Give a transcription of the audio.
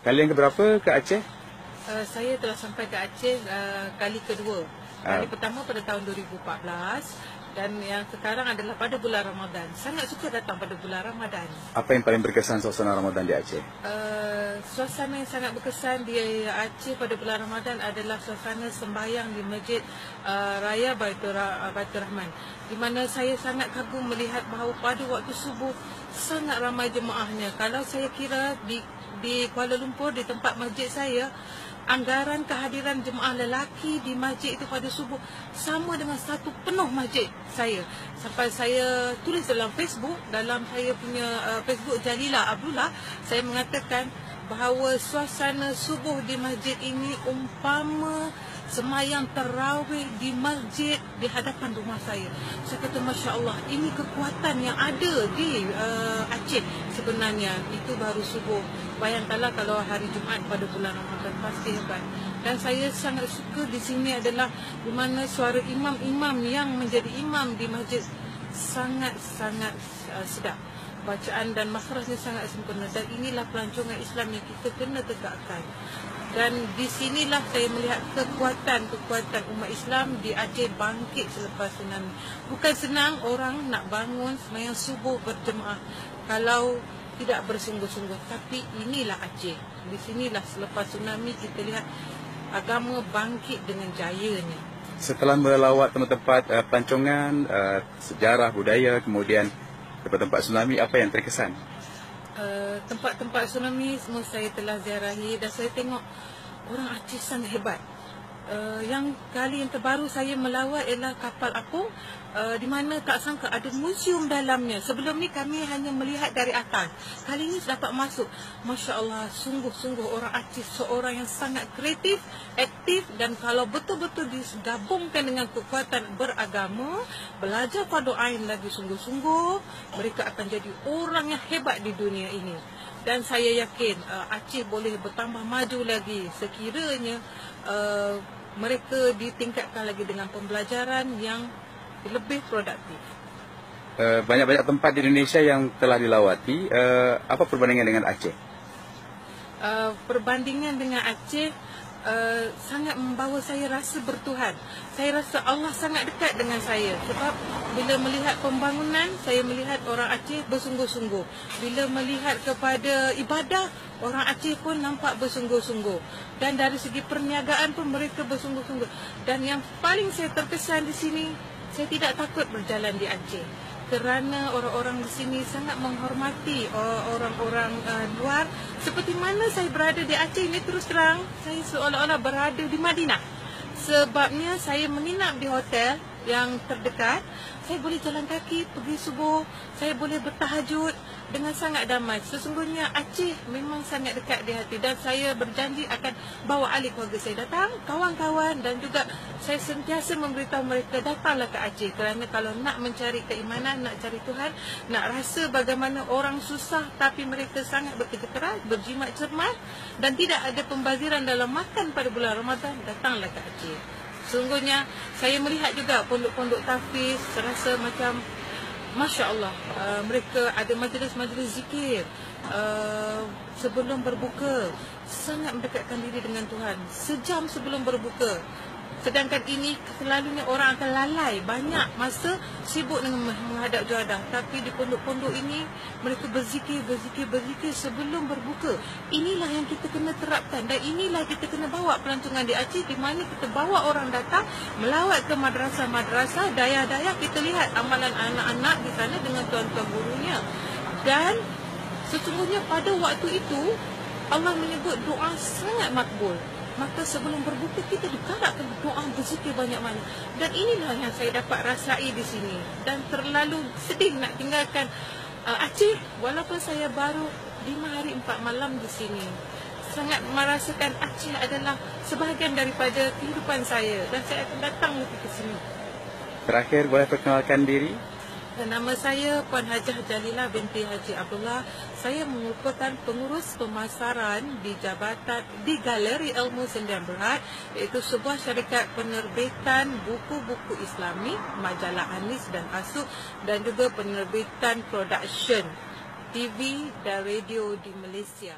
Kali yang keberapa ke Aceh? Saya telah sampai ke Aceh kali kedua. Kali pertama pada tahun 2014 dan yang sekarang adalah pada bulan Ramadan. Sangat suka datang pada bulan Ramadan. Apa yang paling berkesan suasana Ramadan di Aceh? Suasana yang sangat berkesan di Aceh pada bulan Ramadan adalah suasana sembahyang di Masjid Raya Baitur Rahman, di mana saya sangat kagum melihat bahawa pada waktu subuh sangat ramai jemaahnya. Kalau saya kira di Kuala Lumpur, di tempat masjid saya, anggaran kehadiran jemaah lelaki di masjid itu pada subuh sama dengan satu penuh masjid saya. Sampai saya tulis dalam Facebook, dalam saya punya Facebook Jalila Abdullah, saya mengatakan bahawa suasana subuh di masjid ini umpama semayang tarawih di masjid di hadapan rumah saya. Saya kata, Masya Allah, ini kekuatan yang ada di Aceh sebenarnya. Itu baru subuh. Bayangkanlah kalau hari Jumaat pada bulan Ramadan, pasti hebat. Dan saya sangat suka di sini adalah di mana suara imam-imam yang menjadi imam di masjid sangat-sangat sedap. Bacaan dan makhrajnya sangat sempurna. Dan inilah pelancongan Islam yang kita kena tegakkan. Dan di sinilah saya melihat kekuatan umat Islam di Aceh bangkit selepas tsunami. Bukan senang orang nak bangun sembahyang subuh berjemaah kalau tidak bersungguh-sungguh. Tapi inilah Aceh. Di sinilah selepas tsunami kita lihat agama bangkit dengan jayanya. Setelah melawat tempat-tempat pelancongan, sejarah, budaya, kemudian tempat-tempat tsunami, apa yang terkesan? Tempat-tempat tsunami semua saya telah ziarahi dan saya tengok orang Aceh sangat hebat. Yang kali yang terbaru saya melawat ialah kapal apung, di mana tak sangka ada museum dalamnya. Sebelum ni kami hanya melihat dari atas. Kali ini dapat masuk. Masya Allah, sungguh-sungguh orang Aceh seorang yang sangat kreatif, aktif, dan kalau betul-betul digabungkan dengan kekuatan beragama, belajar fardu ain lagi sungguh-sungguh, mereka akan jadi orang yang hebat di dunia ini. Dan saya yakin Aceh boleh bertambah maju lagi sekiranya mereka ditingkatkan lagi dengan pembelajaran yang lebih produktif. Banyak-banyak tempat di Indonesia yang telah dilawati. Apa perbandingan dengan Aceh? Perbandingan dengan Aceh sangat membawa saya rasa bertuhan. Saya rasa Allah sangat dekat dengan saya. Sebab bila melihat pembangunan, saya melihat orang Aceh bersungguh-sungguh. Bila melihat kepada ibadah, orang Aceh pun nampak bersungguh-sungguh. Dan dari segi perniagaan pun mereka bersungguh-sungguh. Dan yang paling saya terkesan di sini, saya tidak takut berjalan di Aceh. Kerana orang-orang di sini sangat menghormati orang-orang luar. Seperti mana saya berada di Aceh ini, terus terang saya seolah-olah berada di Madinah. Sebabnya saya menginap di hotel yang terdekat. Saya boleh jalan kaki pergi subuh, saya boleh bertahajud dengan sangat damai. Sesungguhnya Aceh memang sangat dekat di hati dan saya berjanji akan bawa ahli keluarga saya datang, kawan-kawan, dan juga saya sentiasa memberitahu mereka datanglah ke Aceh. Kerana kalau nak mencari keimanan, nak cari Tuhan, nak rasa bagaimana orang susah tapi mereka sangat bekerja keras, berjimat cermat dan tidak ada pembaziran dalam makan pada bulan Ramadan, datanglah ke Aceh. Sungguhnya saya melihat juga pondok-pondok tahfiz, serasa macam Masya Allah, mereka ada majlis-majlis zikir sebelum berbuka, sangat mendekatkan diri dengan Tuhan sejam sebelum berbuka. Sedangkan ini selalunya orang akan lalai banyak masa sibuk dengan menghadap juadah. Tapi di pondok-pondok ini mereka berzikir sebelum berbuka. Inilah yang kita kena terapkan dan inilah kita kena bawa pelancongan di Aceh, di mana kita bawa orang datang melawat ke madrasah-madrasah, daya-daya, kita lihat amalan anak-anak di sana dengan tuan-tuan gurunya. Dan sesungguhnya pada waktu itu Allah menyebut doa sangat makbul. Maka sebelum berbuka kita digalakkan doa, berzikir banyak-banyak. Dan inilah yang saya dapat rasai di sini. Dan terlalu sedih nak tinggalkan Aceh walaupun saya baru 5 hari 4 malam di sini. Sangat merasakan Aceh adalah sebahagian daripada kehidupan saya dan saya akan datang lagi ke sini. Terakhir, boleh perkenalkan diri? Nama saya Puan Hajah Jalila binti Haji Abdullah. Saya merupakan pengurus pemasaran di jabatan di Galeri Ilmu Sdn Bhd, iaitu sebuah syarikat penerbitan buku-buku Islami, majalah Anis dan Asuk, dan juga penerbitan production TV dan radio di Malaysia.